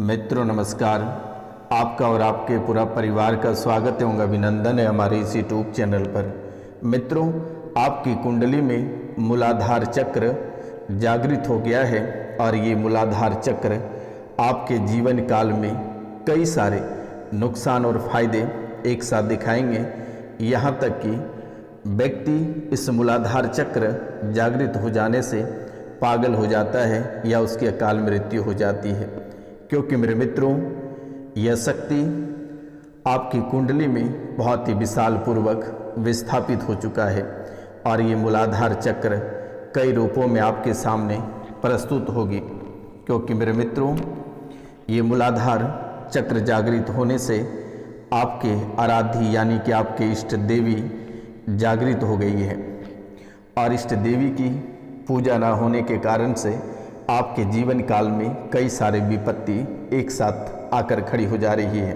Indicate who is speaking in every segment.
Speaker 1: मित्रों नमस्कार। आपका और आपके पूरा परिवार का स्वागत एवं अभिनंदन है हमारे इस यूट्यूब चैनल पर। मित्रों, आपकी कुंडली में मूलाधार चक्र जागृत हो गया है और ये मूलाधार चक्र आपके जीवन काल में कई सारे नुकसान और फायदे एक साथ दिखाएंगे। यहाँ तक कि व्यक्ति इस मूलाधार चक्र जागृत हो जाने से पागल हो जाता है या उसकी अकाल मृत्यु हो जाती है, क्योंकि मेरे मित्रों यह शक्ति आपकी कुंडली में बहुत ही विशाल पूर्वक विस्थापित हो चुका है और ये मूलाधार चक्र कई रूपों में आपके सामने प्रस्तुत होगी। क्योंकि मेरे मित्रों ये मूलाधार चक्र जागृत होने से आपके आराध्य यानी कि आपके इष्ट देवी जागृत हो गई है और इष्ट देवी की पूजा ना होने के कारण से आपके जीवन काल में कई सारे विपत्ति एक साथ आकर खड़ी हो जा रही है।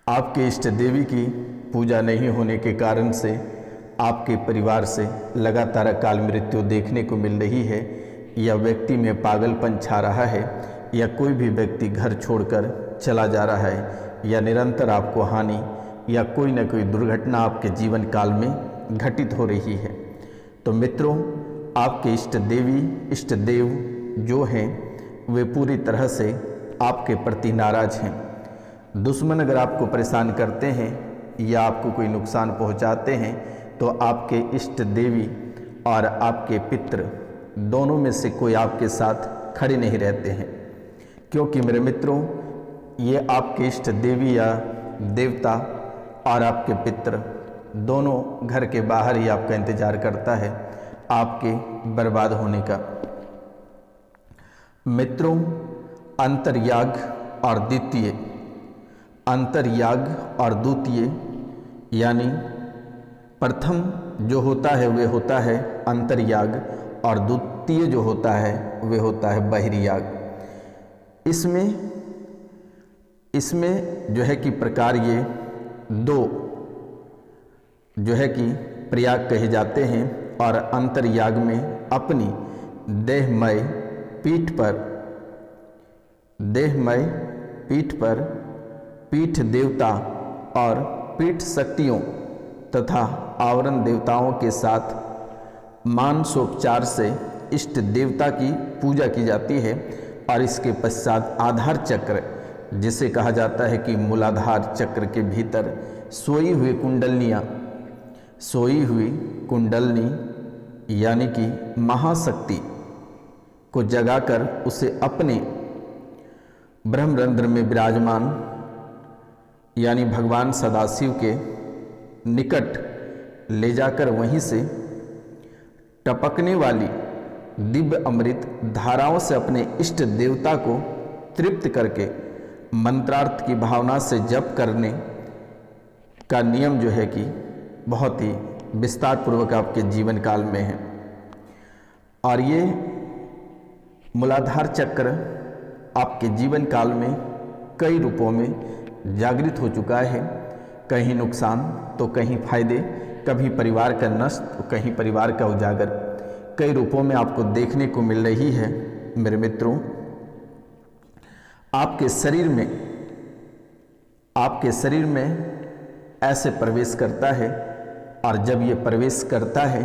Speaker 1: आपके इष्ट देवी की पूजा नहीं होने के कारण से आपके परिवार से लगातार अकाल मृत्यु देखने को मिल रही है, या व्यक्ति में पागलपन छा रहा है, या कोई भी व्यक्ति घर छोड़कर चला जा रहा है, या निरंतर आपको हानि या कोई न कोई दुर्घटना आपके जीवन काल में घटित हो रही है। तो मित्रों, आपके इष्ट देवी इष्ट देव जो हैं वे पूरी तरह से आपके प्रति नाराज हैं। दुश्मन अगर आपको परेशान करते हैं या आपको कोई नुकसान पहुंचाते हैं तो आपके इष्ट देवी और आपके पितृ दोनों में से कोई आपके साथ खड़े नहीं रहते हैं, क्योंकि मेरे मित्रों ये आपके इष्ट देवी या देवता और आपके पितृ दोनों घर के बाहर ही आपका इंतजार करता है आपके बर्बाद होने का। मित्रों, अंतर्याग और द्वितीय, अंतर्याग और द्वितीय यानी प्रथम जो होता है वे होता है अंतर्याग और द्वितीय जो होता है वे होता है बहिर्याग। इसमें जो है कि प्रकार ये दो जो है कि प्रयाग कहे जाते हैं और अंतर्याग में अपनी देहमय पीठ पर पीठ देवता और पीठ शक्तियों तथा आवरण देवताओं के साथ मानसोपचार से इष्ट देवता की पूजा की जाती है। और इसके पश्चात आधार चक्र जिसे कहा जाता है कि मूलाधार चक्र के भीतर सोई हुई कुंडलनी यानी कि महाशक्ति को जगाकर उसे अपने ब्रह्मरंध्र में विराजमान यानी भगवान सदाशिव के निकट ले जाकर वहीं से टपकने वाली दिव्य अमृत धाराओं से अपने इष्ट देवता को तृप्त करके मंत्रार्थ की भावना से जप करने का नियम जो है कि बहुत ही विस्तार पूर्वक आपके जीवन काल में है। और ये मूलाधार चक्र आपके जीवन काल में कई रूपों में जागृत हो चुका है, कहीं नुकसान तो कहीं फायदे, कभी परिवार का नष्ट तो कहीं परिवार का उजागर, कई रूपों में आपको देखने को मिल रही है। मेरे मित्रों, आपके शरीर में ऐसे प्रवेश करता है और जब ये प्रवेश करता है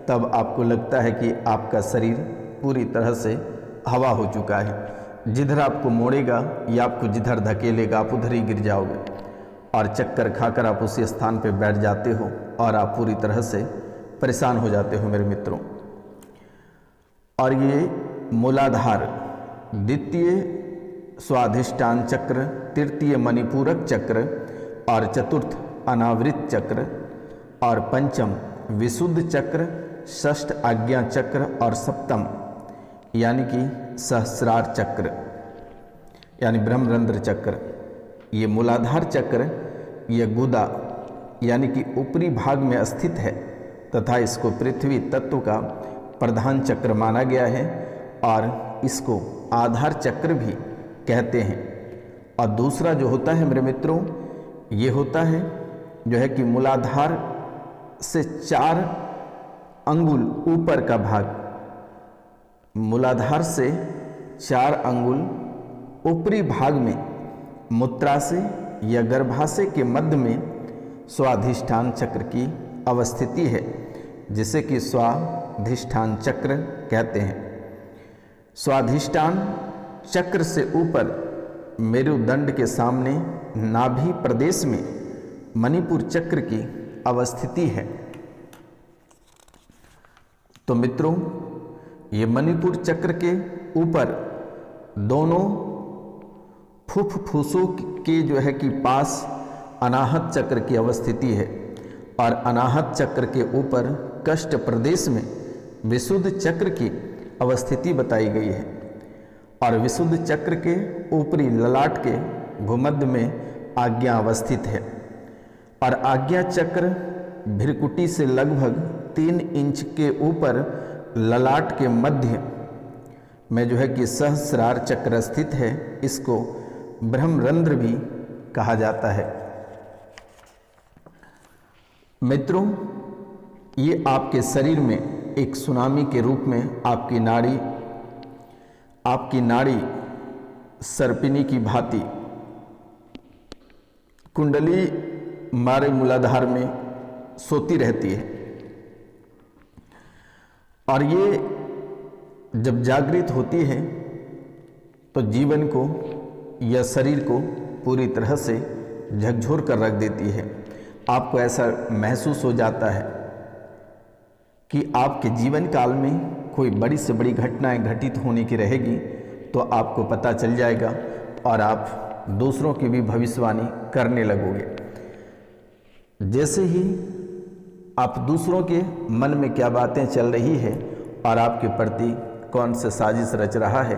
Speaker 1: तब आपको लगता है कि आपका शरीर पूरी तरह से हवा हो चुका है। जिधर आपको मोड़ेगा या आपको जिधर धकेलेगा आप उधर ही गिर जाओगे और चक्कर खाकर आप उसी स्थान पर बैठ जाते हो और आप पूरी तरह से परेशान हो जाते हो मेरे मित्रों। और ये मूलाधार, द्वितीय स्वाधिष्ठान चक्र, तृतीय मणिपूरक चक्र और चतुर्थ अनावृत चक्र और पंचम विशुद्ध चक्र, षष्ठ आज्ञा चक्र और सप्तम यानी कि सहस्रार चक्र यानी ब्रह्मरंध्र चक्र, ये मूलाधार चक्र ये गुदा यानी कि ऊपरी भाग में स्थित है तथा इसको पृथ्वी तत्व का प्रधान चक्र माना गया है और इसको आधार चक्र भी कहते हैं। और दूसरा जो होता है मेरे मित्रों ये होता है जो है कि मूलाधार से 4 अंगुल ऊपर का भाग, मूलाधार से 4 अंगुल ऊपरी भाग में मूत्राशय या गर्भाशय के मध्य में स्वाधिष्ठान चक्र की अवस्थिति है, जिसे कि स्वाधिष्ठान चक्र कहते हैं। स्वाधिष्ठान चक्र से ऊपर मेरुदंड के सामने नाभि प्रदेश में मणिपुर चक्र की अवस्थिति है। तो मित्रों, ये मणिपुर चक्र के ऊपर दोनों फुफ्फुसों के जो है कि पास अनाहत चक्र की अवस्थिति है और अनाहत चक्र के ऊपर कष्ट प्रदेश में विशुद्ध चक्र की अवस्थिति बताई गई है और विशुद्ध चक्र के ऊपरी ललाट के भूमध्य में आज्ञा अवस्थित है और आज्ञा चक्र भ्रिकुटी से लगभग 3 इंच के ऊपर ललाट के मध्य में जो है कि सहस्रार चक्र स्थित है। इसको ब्रह्मरंध्र भी कहा जाता है। मित्रों, ये आपके शरीर में एक सुनामी के रूप में आपकी नाड़ी सर्पिनी की भांति कुंडली मारे मूलाधार में सोती रहती है और ये जब जागृत होती है तो जीवन को या शरीर को पूरी तरह से झकझोर कर रख देती है। आपको ऐसा महसूस हो जाता है कि आपके जीवन काल में कोई बड़ी से बड़ी घटनाएं घटित होने की रहेगी तो आपको पता चल जाएगा और आप दूसरों की भी भविष्यवाणी करने लगोगे। जैसे ही आप दूसरों के मन में क्या बातें चल रही है और आपके प्रति कौन सा साजिश रच रहा है,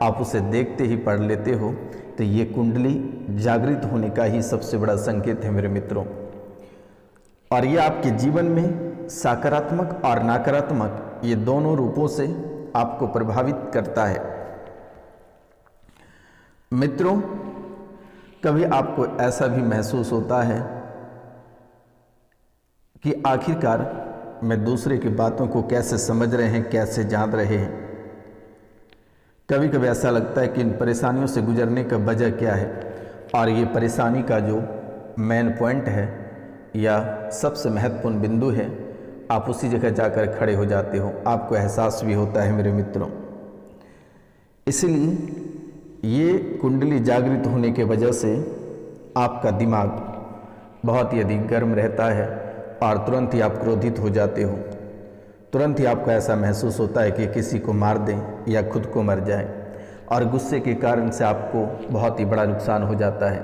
Speaker 1: आप उसे देखते ही पढ़ लेते हो, तो ये कुंडली जागृत होने का ही सबसे बड़ा संकेत है मेरे मित्रों। और ये आपके जीवन में सकारात्मक और नकारात्मक ये दोनों रूपों से आपको प्रभावित करता है। मित्रों, कभी आपको ऐसा भी महसूस होता है कि आखिरकार मैं दूसरे की बातों को कैसे समझ रहे हैं, कैसे जान रहे हैं। कभी कभी ऐसा लगता है कि इन परेशानियों से गुजरने का वजह क्या है और ये परेशानी का जो मेन पॉइंट है या सबसे महत्वपूर्ण बिंदु है, आप उसी जगह जाकर खड़े हो जाते हो। आपको एहसास भी होता है मेरे मित्रों। इसलिए ये कुंडली जागृत होने के वजह से आपका दिमाग बहुत ही अधिक गर्म रहता है और तुरंत ही आप क्रोधित हो जाते हो। तुरंत ही आपको ऐसा महसूस होता है कि किसी को मार दें या खुद को मर जाए और गुस्से के कारण से आपको बहुत ही बड़ा नुकसान हो जाता है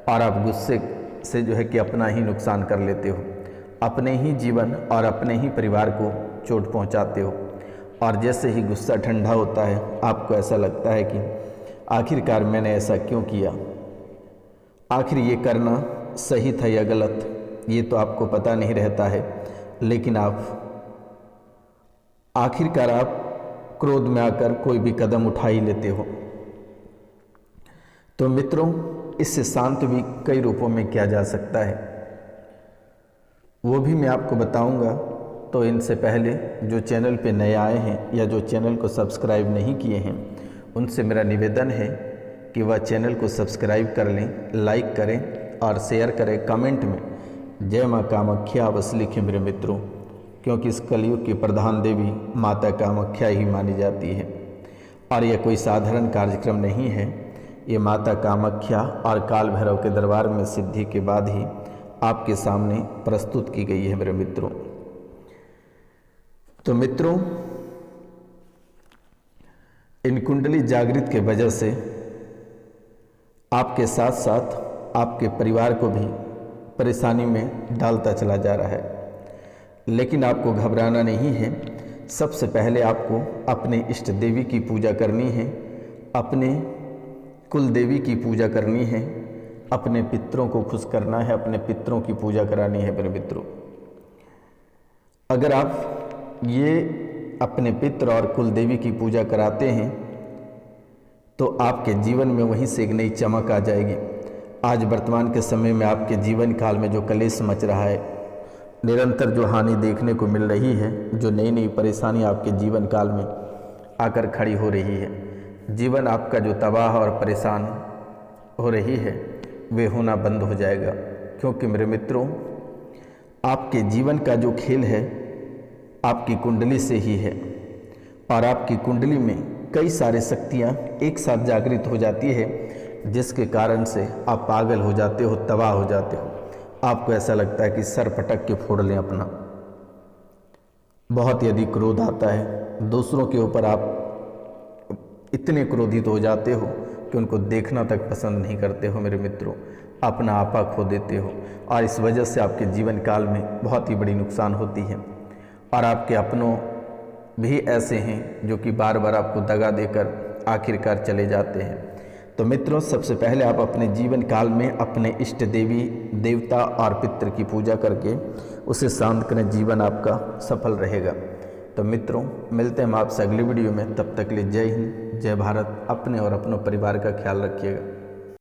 Speaker 1: और आप गुस्से से जो है कि अपना ही नुकसान कर लेते हो, अपने ही जीवन और अपने ही परिवार को चोट पहुंचाते हो। और जैसे ही गुस्सा ठंडा होता है आपको ऐसा लगता है कि आखिरकार मैंने ऐसा क्यों किया, आखिर ये करना सही था या गलत, ये तो आपको पता नहीं रहता है, लेकिन आखिरकार आप क्रोध में आकर कोई भी कदम उठा ही लेते हो। तो मित्रों, इससे शांत भी कई रूपों में किया जा सकता है, वो भी मैं आपको बताऊंगा। तो इनसे पहले जो चैनल पे नए आए हैं या जो चैनल को सब्सक्राइब नहीं किए हैं, उनसे मेरा निवेदन है कि वह चैनल को सब्सक्राइब कर लें, लाइक करें और शेयर करें। कमेंट में जय माँ कामाख्या अवश्य लिखें मेरे मित्रों, क्योंकि इस कलयुग की प्रधान देवी माता कामाख्या ही मानी जाती है और यह कोई साधारण कार्यक्रम नहीं है। ये माता कामाख्या और काल भैरव के दरबार में सिद्धि के बाद ही आपके सामने प्रस्तुत की गई है मेरे मित्रों। तो मित्रों, इन कुंडली जागृत के वजह से आपके साथ साथ आपके परिवार को भी परेशानी में डालता चला जा रहा है, लेकिन आपको घबराना नहीं है। सबसे पहले आपको अपने इष्ट देवी की पूजा करनी है, अपने कुल देवी की पूजा करनी है, अपने पितरों को खुश करना है, अपने पितरों की पूजा करानी है मेरे मित्रों। अगर आप ये अपने पितर और कुल देवी की पूजा कराते हैं तो आपके जीवन में वहीं से एक नई चमक आ जाएगी। आज वर्तमान के समय में आपके जीवन काल में जो कलेश मच रहा है, निरंतर जो हानि देखने को मिल रही है, जो नई नई परेशानी आपके जीवन काल में आकर खड़ी हो रही है, जीवन आपका जो तबाह और परेशान हो रही है वे होना बंद हो जाएगा, क्योंकि मेरे मित्रों आपके जीवन का जो खेल है आपकी कुंडली से ही है और आपकी कुंडली में कई सारी शक्तियाँ एक साथ जागृत हो जाती है, जिसके कारण से आप पागल हो जाते हो, तबाह हो जाते हो। आपको ऐसा लगता है कि सर पटक के फोड़ लें अपना। बहुत यदि क्रोध आता है, दूसरों के ऊपर आप इतने क्रोधित हो जाते हो कि उनको देखना तक पसंद नहीं करते हो मेरे मित्रों, अपना आपा खो देते हो और इस वजह से आपके जीवन काल में बहुत ही बड़ी नुकसान होती है। और आपके अपनों भी ऐसे हैं जो कि बार बार आपको दगा देकर आखिरकार चले जाते हैं। तो मित्रों, सबसे पहले आप अपने जीवन काल में अपने इष्ट देवी देवता और पितृ की पूजा करके उसे शांत करें, जीवन आपका सफल रहेगा। तो मित्रों, मिलते हैं हम आपसे अगली वीडियो में, तब तक के लिए जय हिंद, जय भारत। अपने और अपनों परिवार का ख्याल रखिएगा।